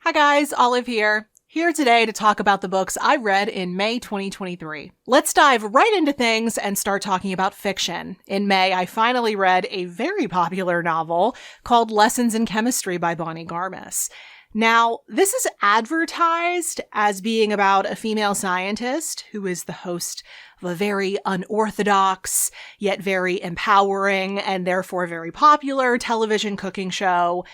Hi guys, Olive here. Here today to talk about the books I read in May 2023. Let's dive right into things and start talking about fiction. In May, I finally read a very popular novel called Lessons in Chemistry by Bonnie Garmus. Now, this is advertised as being about a female scientist who is the host of a very unorthodox, yet very empowering, and therefore very popular television cooking show.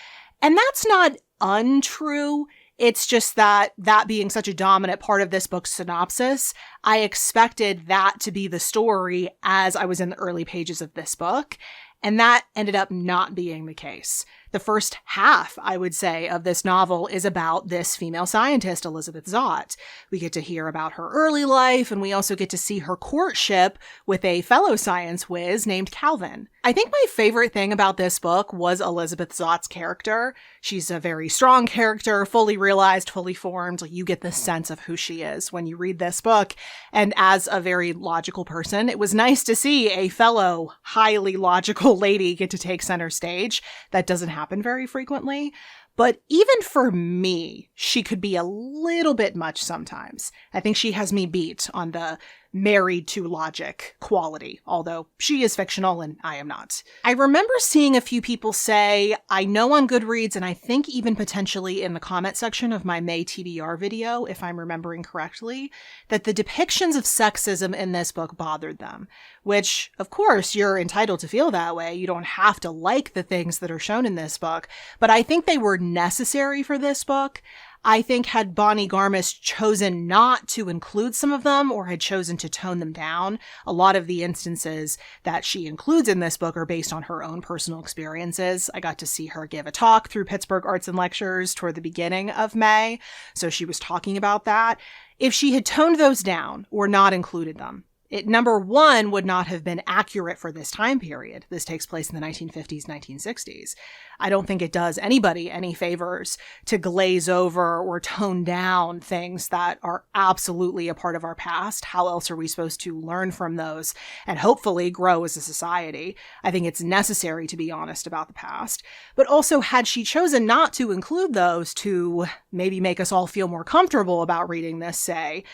And that's not untrue. It's just that being such a dominant part of this book's synopsis, I expected that to be the story as I was in the early pages of this book. And that ended up not being the case. The first half, I would say, of this novel is about this female scientist, Elizabeth Zott. We get to hear about her early life, and we also get to see her courtship with a fellow science whiz named Calvin. I think my favorite thing about this book was Elizabeth Zott's character. She's a very strong character, fully realized, fully formed. You get the sense of who she is when you read this book. And as a very logical person, it was nice to see a fellow highly logical lady get to take center stage. That doesn't happen very frequently. But even for me, she could be a little bit much sometimes. I think she has me beat on the married to logic quality, although she is fictional and I am not. I remember seeing a few people say, I know on Goodreads, and I think even potentially in the comment section of my May TBR video, if I'm remembering correctly, that the depictions of sexism in this book bothered them. Which, of course, you're entitled to feel that way. You don't have to like the things that are shown in this book, but I think they were necessary for this book. I think had Bonnie Garmus chosen not to include some of them or had chosen to tone them down, a lot of the instances that she includes in this book are based on her own personal experiences. I got to see her give a talk through Pittsburgh Arts and Lectures toward the beginning of May, so she was talking about that. If she had toned those down or not included them, it, number one, would not have been accurate for this time period. This takes place in the 1950s, 1960s. I don't think it does anybody any favors to glaze over or tone down things that are absolutely a part of our past. How else are we supposed to learn from those and hopefully grow as a society? I think it's necessary to be honest about the past. But also, had she chosen not to include those to maybe make us all feel more comfortable about reading this, say,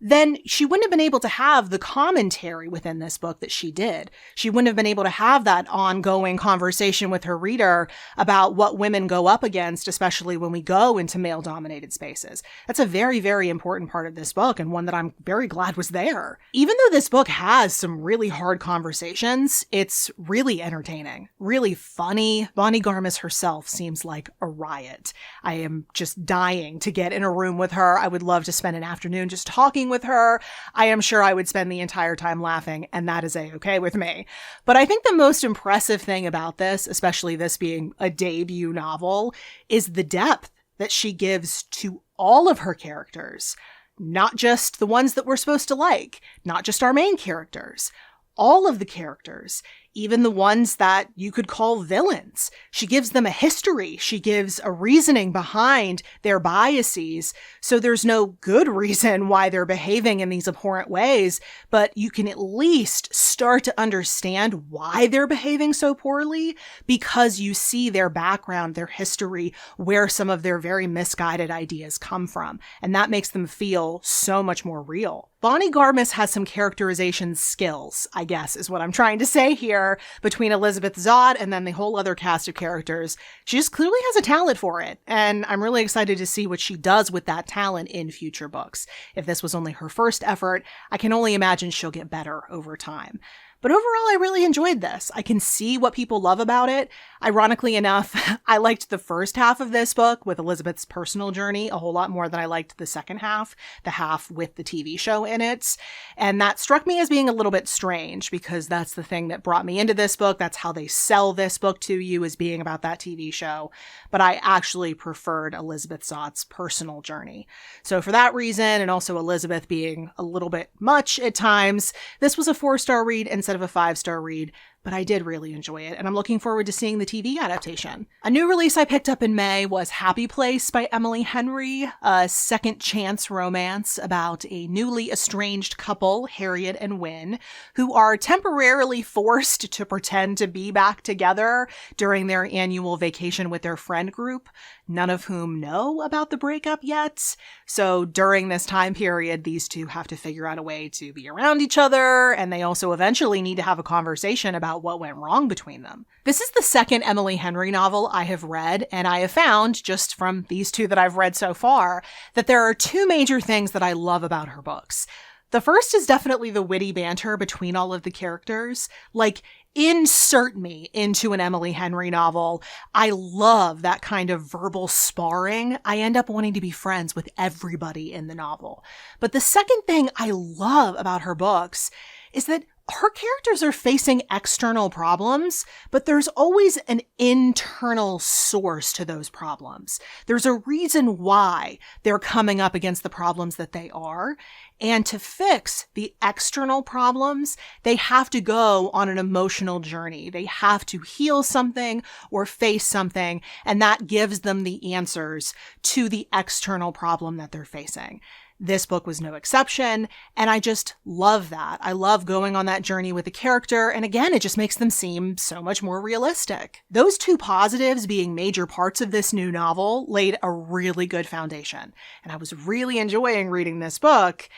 then she wouldn't have been able to have the commentary within this book that she did. She wouldn't have been able to have that ongoing conversation with her reader about what women go up against, especially when we go into male-dominated spaces. That's a very, very important part of this book, and one that I'm very glad was there. Even though this book has some really hard conversations, it's really entertaining, really funny. Bonnie Garmus herself seems like a riot. I am just dying to get in a room with her. I would love to spend an afternoon just talking with her. I am sure I would spend the entire time laughing, and that is a-okay with me. But I think the most impressive thing about this, especially this being a debut novel, is the depth that she gives to all of her characters. Not just the ones that we're supposed to like, not just our main characters. All of the characters, even the ones that you could call villains. She gives them a history. She gives a reasoning behind their biases. So there's no good reason why they're behaving in these abhorrent ways, but you can at least start to understand why they're behaving so poorly because you see their background, their history, where some of their very misguided ideas come from. And that makes them feel so much more real. Bonnie Garmus has some characterization skills, I guess, is what I'm trying to say here, between Elizabeth Zott and then the whole other cast of characters. She just clearly has a talent for it, and I'm really excited to see what she does with that talent in future books. If this was only her first effort, I can only imagine she'll get better over time. But overall, I really enjoyed this. I can see what people love about it. Ironically enough, I liked the first half of this book with Elizabeth's personal journey a whole lot more than I liked the second half, the half with the TV show in it. And that struck me as being a little bit strange because that's the thing that brought me into this book. That's how they sell this book to you, as being about that TV show. But I actually preferred Elizabeth Zott's personal journey. So for that reason, and also Elizabeth being a little bit much at times, this was a 4-star read instead of a 5-star read. but I did really enjoy it, and I'm looking forward to seeing the TV adaptation. A new release I picked up in May was Happy Place by Emily Henry, a second chance romance about a newly estranged couple, Harriet and Wynne, who are temporarily forced to pretend to be back together during their annual vacation with their friend group, none of whom know about the breakup yet. So during this time period, these two have to figure out a way to be around each other, and they also eventually need to have a conversation about what went wrong between them. This is the second Emily Henry novel I have read, and I have found, just from these two that I've read so far, that there are two major things that I love about her books. The first is definitely the witty banter between all of the characters. Like, insert me into an Emily Henry novel. I love that kind of verbal sparring. I end up wanting to be friends with everybody in the novel. But the second thing I love about her books is that her characters are facing external problems, but there's always an internal source to those problems. There's a reason why they're coming up against the problems that they are. And to fix the external problems, they have to go on an emotional journey. They have to heal something or face something, and that gives them the answers to the external problem that they're facing. This book was no exception, and I just love that. I love going on that journey with the character, and again, it just makes them seem so much more realistic. Those two positives being major parts of this new novel laid a really good foundation, and I was really enjoying reading this book.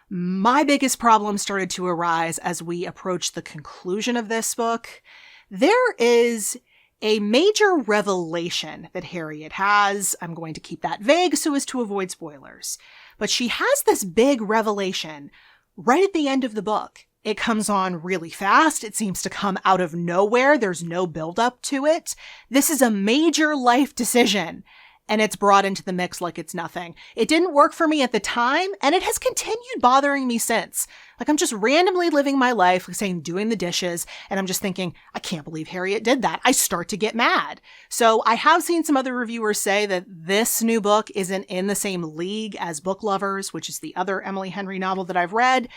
My biggest problem started to arise as we approached the conclusion of this book. There is a major revelation that Harriet has. I'm going to keep that vague so as to avoid spoilers. But she has this big revelation right at the end of the book. It comes on really fast. It seems to come out of nowhere. There's no buildup to it. This is a major life decision, and it's brought into the mix like it's nothing. It didn't work for me at the time, and it has continued bothering me since. Like, I'm just randomly living my life, saying, doing the dishes, and I'm just thinking, I can't believe Harriet did that. I start to get mad. So I have seen some other reviewers say that this new book isn't in the same league as Book Lovers, which is the other Emily Henry novel that I've read,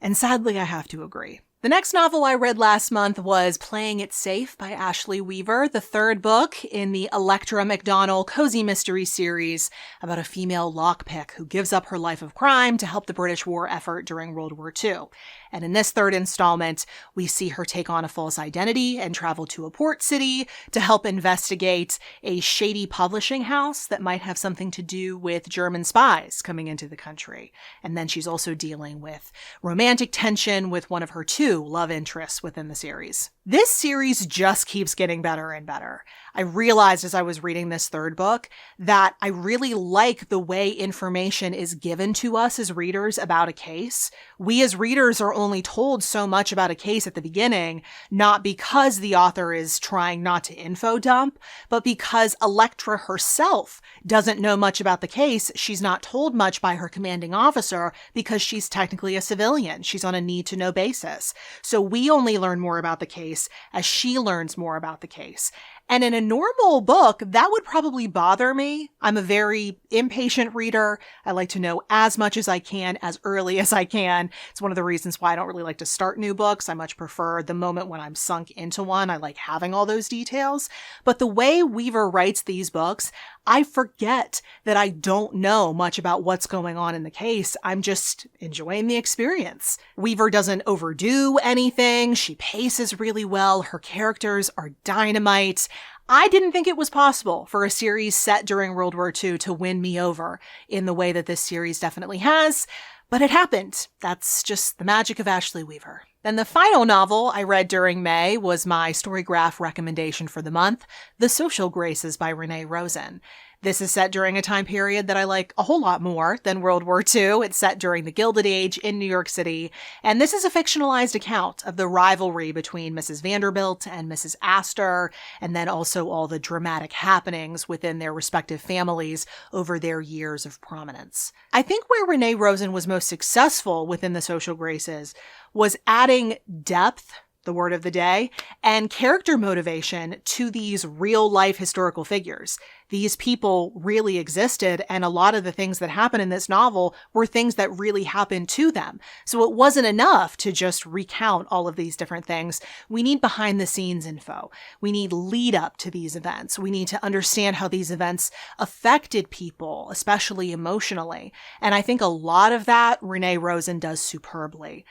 and sadly I have to agree. The next novel I read last month was Playing It Safe by Ashley Weaver, the third book in the Electra McDonnell cozy mystery series about a female lockpick who gives up her life of crime to help the British war effort during World War II. And in this third installment, we see her take on a false identity and travel to a port city to help investigate a shady publishing house that might have something to do with German spies coming into the country. And then she's also dealing with romantic tension with one of her two love interests within the series. This series just keeps getting better and better. I realized as I was reading this third book that I really like the way information is given to us as readers about a case. We as readers are only told so much about a case at the beginning, not because the author is trying not to info dump, but because Electra herself doesn't know much about the case. She's not told much by her commanding officer because she's technically a civilian. She's on a need-to-know basis. So we only learn more about the case as she learns more about the case. And in a normal book, that would probably bother me. I'm a very impatient reader. I like to know as much as I can, as early as I can. It's one of the reasons why I don't really like to start new books. I much prefer the moment when I'm sunk into one. I like having all those details. But the way Weaver writes these books, I forget that I don't know much about what's going on in the case. I'm just enjoying the experience. Weaver doesn't overdo anything. She paces really well. Her characters are dynamite. I didn't think it was possible for a series set during World War II to win me over in the way that this series definitely has, but it happened. That's just the magic of Ashley Weaver. Then the final novel I read during May was my Storygraph recommendation for the month, The Social Graces by Renee Rosen. This is set during a time period that I like a whole lot more than World War II. It's set during the Gilded Age in New York City, and this is a fictionalized account of the rivalry between Mrs. Vanderbilt and Mrs. Astor, and then also all the dramatic happenings within their respective families over their years of prominence. I think where Renee Rosen was most successful within The Social Graces was adding depth the word of the day, and character motivation to these real-life historical figures. These people really existed, and a lot of the things that happen in this novel were things that really happened to them. So it wasn't enough to just recount all of these different things. We need behind-the-scenes info. We need lead-up to these events. We need to understand how these events affected people, especially emotionally. And I think a lot of that Renee Rosen does superbly.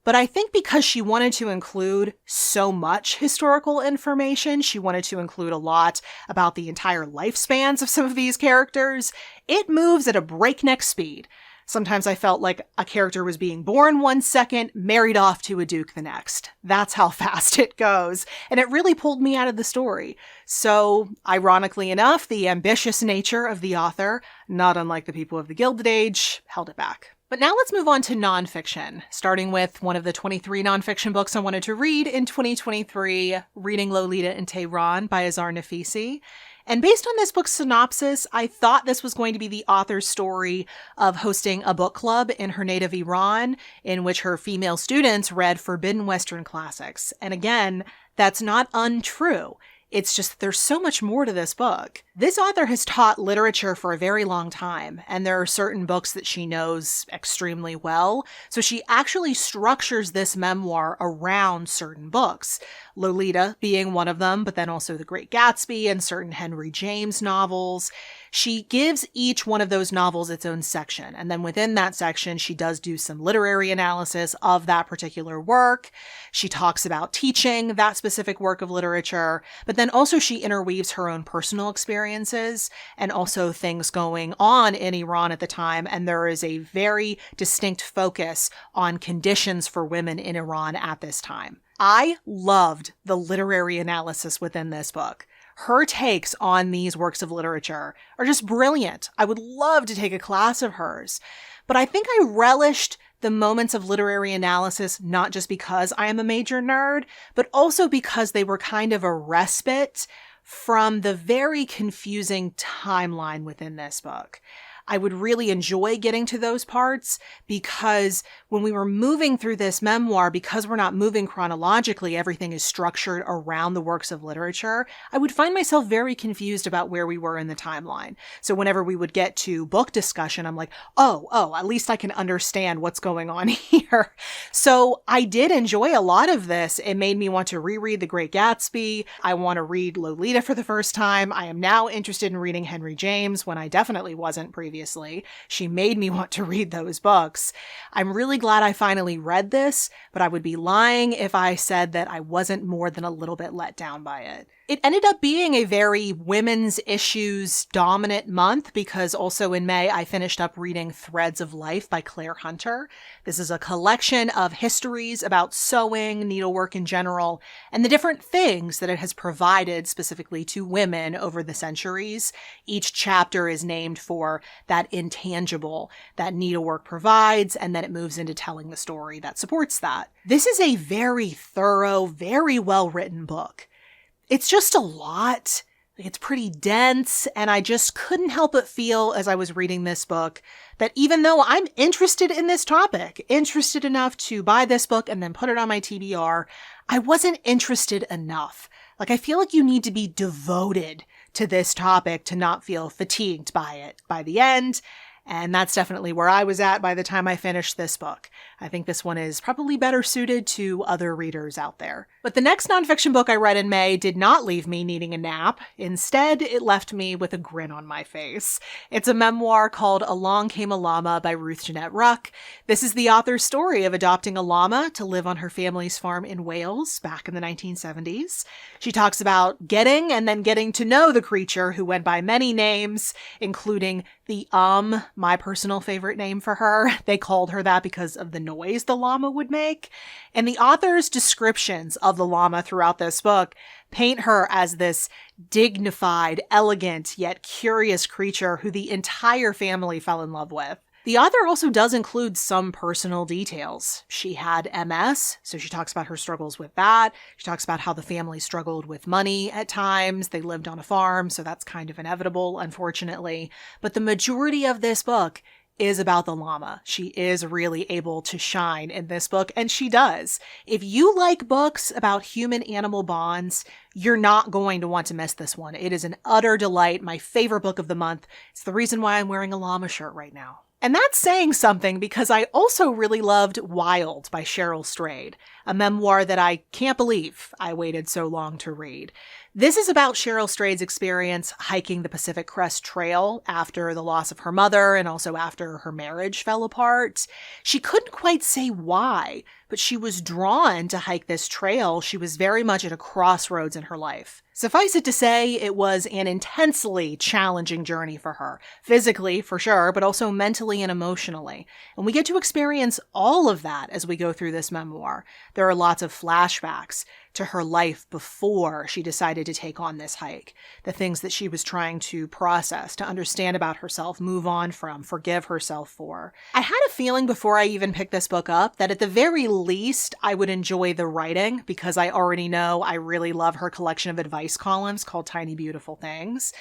But I think because she wanted to include so much historical information, she wanted to include a lot about the entire lifespans of some of these characters, it moves at a breakneck speed. Sometimes I felt like a character was being born one second, married off to a duke the next. That's how fast it goes. And it really pulled me out of the story. So, ironically enough, the ambitious nature of the author, not unlike the people of the Gilded Age, held it back. But now let's move on to nonfiction, starting with one of the 23 nonfiction books I wanted to read in 2023, Reading Lolita in Tehran by Azar Nafisi. And based on this book's synopsis, I thought this was going to be the author's story of hosting a book club in her native Iran, in which her female students read forbidden Western classics. And again, that's not untrue. It's just there's so much more to this book. This author has taught literature for a very long time, and there are certain books that she knows extremely well, so she actually structures this memoir around certain books. Lolita being one of them, but then also The Great Gatsby and certain Henry James novels. She gives each one of those novels its own section, and then within that section, she does do some literary analysis of that particular work. She talks about teaching that specific work of literature, but then also she interweaves her own personal experiences and also things going on in Iran at the time, and there is a very distinct focus on conditions for women in Iran at this time. I loved the literary analysis within this book. Her takes on these works of literature are just brilliant. I would love to take a class of hers. But I think I relished the moments of literary analysis not just because I am a major nerd, but also because they were kind of a respite from the very confusing timeline within this book. I would really enjoy getting to those parts because when we were moving through this memoir, because we're not moving chronologically, everything is structured around the works of literature, I would find myself very confused about where we were in the timeline. So whenever we would get to book discussion, I'm like, oh, at least I can understand what's going on here. So I did enjoy a lot of this. It made me want to reread The Great Gatsby. I want to read Lolita for the first time. I am now interested in reading Henry James when I definitely wasn't previously. She made me want to read those books. I'm really glad I finally read this, but I would be lying if I said that I wasn't more than a little bit let down by it. It ended up being a very women's issues dominant month because also in May, I finished up reading Threads of Life by Claire Hunter. This is a collection of histories about sewing, needlework in general, and the different things that it has provided specifically to women over the centuries. Each chapter is named for that intangible that needlework provides, and then it moves into telling the story that supports that. This is a very thorough, very well-written book. It's just a lot. It's pretty dense, and I just couldn't help but feel as I was reading this book that even though I'm interested in this topic, interested enough to buy this book and then put it on my TBR, I wasn't interested enough. Like, I feel like you need to be devoted to this topic to not feel fatigued by it by the end. And that's definitely where I was at by the time I finished this book. I think this one is probably better suited to other readers out there. But the next nonfiction book I read in May did not leave me needing a nap. Instead, it left me with a grin on my face. It's a memoir called Along Came a Llama by Ruth Jeanette Ruck. This is the author's story of adopting a llama to live on her family's farm in Wales back in the 1970s. She talks about getting and then getting to know the creature who went by many names, including the my personal favorite name for her. They called her that because of the noise the llama would make. And the author's descriptions of the llama throughout this book paint her as this dignified, elegant, yet curious creature who the entire family fell in love with. The author also does include some personal details. She had MS, so she talks about her struggles with that. She talks about how the family struggled with money at times. They lived on a farm, so that's kind of inevitable, unfortunately. But the majority of this book is about the llama. She is really able to shine in this book, and she does. If you like books about human-animal bonds, you're not going to want to miss this one. It is an utter delight, my favorite book of the month. It's the reason why I'm wearing a llama shirt right now. And that's saying something, because I also really loved Wild by Cheryl Strayed, a memoir that I can't believe I waited so long to read. This is about Cheryl Strayed's experience hiking the Pacific Crest Trail after the loss of her mother and also after her marriage fell apart. She couldn't quite say why, but she was drawn to hike this trail. She was very much at a crossroads in her life. Suffice it to say, it was an intensely challenging journey for her. Physically, for sure, but also mentally and emotionally. And we get to experience all of that as we go through this memoir. There are lots of flashbacks to her life before she decided to take on this hike. The things that she was trying to process, to understand about herself, move on from, forgive herself for. I had a feeling before I even picked this book up that at the very least I would enjoy the writing, because I already know I really love her collection of advice columns called Tiny Beautiful Things.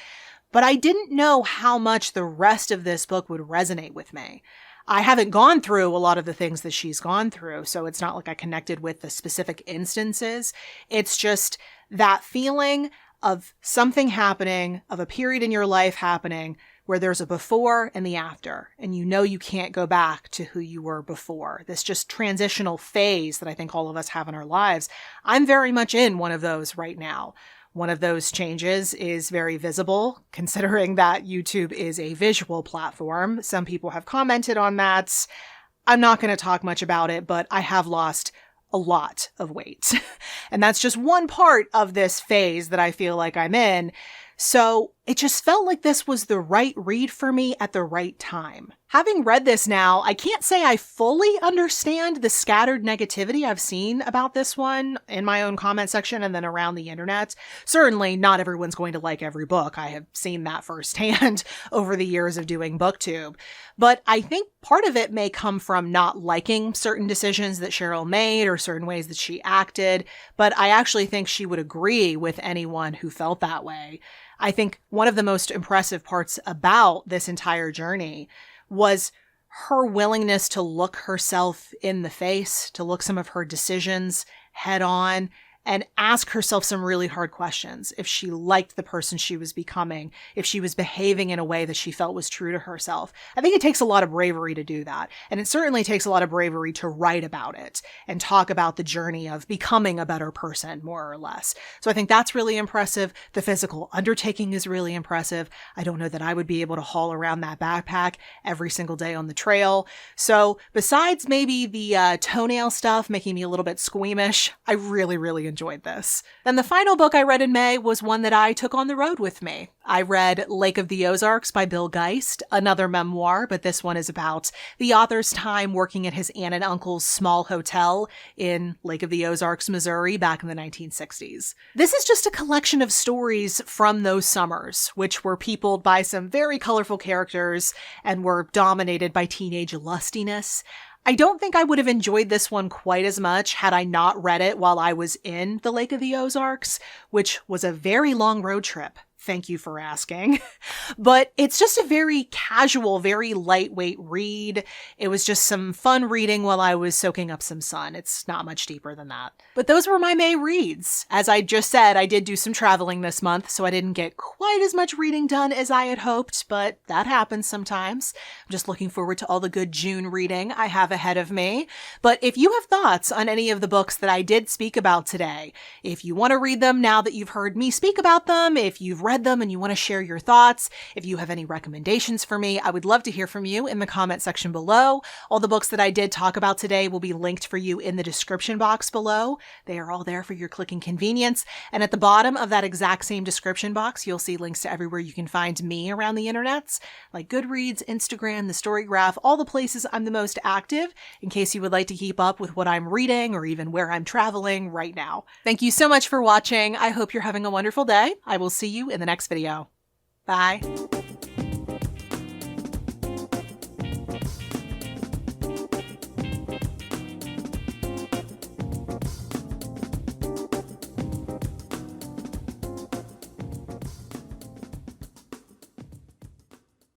But I didn't know how much the rest of this book would resonate with me. I haven't gone through a lot of the things that she's gone through, so it's not like I connected with the specific instances. It's just that feeling of something happening, of a period in your life happening, where there's a before and the after, and you know you can't go back to who you were before. This just transitional phase that I think all of us have in our lives. I'm very much in one of those right now. One of those changes is very visible, considering that YouTube is a visual platform. Some people have commented on that. I'm not going to talk much about it, but I have lost a lot of weight. And that's just one part of this phase that I feel like I'm in. So it just felt like this was the right read for me at the right time. Having read this now, I can't say I fully understand the scattered negativity I've seen about this one in my own comment section and then around the internet. Certainly not everyone's going to like every book. I have seen that firsthand over the years of doing BookTube. But I think part of it may come from not liking certain decisions that Cheryl made or certain ways that she acted. But I actually think she would agree with anyone who felt that way. I think one of the most impressive parts about this entire journey was her willingness to look herself in the face, to look some of her decisions head on, and ask herself some really hard questions. If she liked the person she was becoming, if she was behaving in a way that she felt was true to herself. I think it takes a lot of bravery to do that. And it certainly takes a lot of bravery to write about it and talk about the journey of becoming a better person, more or less. So I think that's really impressive. The physical undertaking is really impressive. I don't know that I would be able to haul around that backpack every single day on the trail. So besides maybe the toenail stuff making me a little bit squeamish, I really enjoyed this. Then the final book I read in May was one that I took on the road with me. I read Lake of the Ozarks by Bill Geist, another memoir, but this one is about the author's time working at his aunt and uncle's small hotel in Lake of the Ozarks, Missouri, back in the 1960s. This is just a collection of stories from those summers, which were peopled by some very colorful characters and were dominated by teenage lustiness. I don't think I would have enjoyed this one quite as much had I not read it while I was in the Lake of the Ozarks, which was a very long road trip. Thank you for asking. But it's just a very casual, very lightweight read. It was just some fun reading while I was soaking up some sun. It's not much deeper than that. But those were my May reads. As I just said, I did do some traveling this month, so I didn't get quite as much reading done as I had hoped, but that happens sometimes. I'm just looking forward to all the good June reading I have ahead of me. But if you have thoughts on any of the books that I did speak about today, if you want to read them now that you've heard me speak about them, if you've read them and you want to share your thoughts, if you have any recommendations for me, I would love to hear from you in the comment section below. All the books that I did talk about today will be linked for you in the description box below. They are all there for your clicking convenience. And at the bottom of that exact same description box, you'll see links to everywhere you can find me around the internets, like Goodreads, Instagram, the Storygraph, all the places I'm the most active, in case you would like to keep up with what I'm reading or even where I'm traveling right now. Thank you so much for watching. I hope you're having a wonderful day. I will see you in the next video. Bye.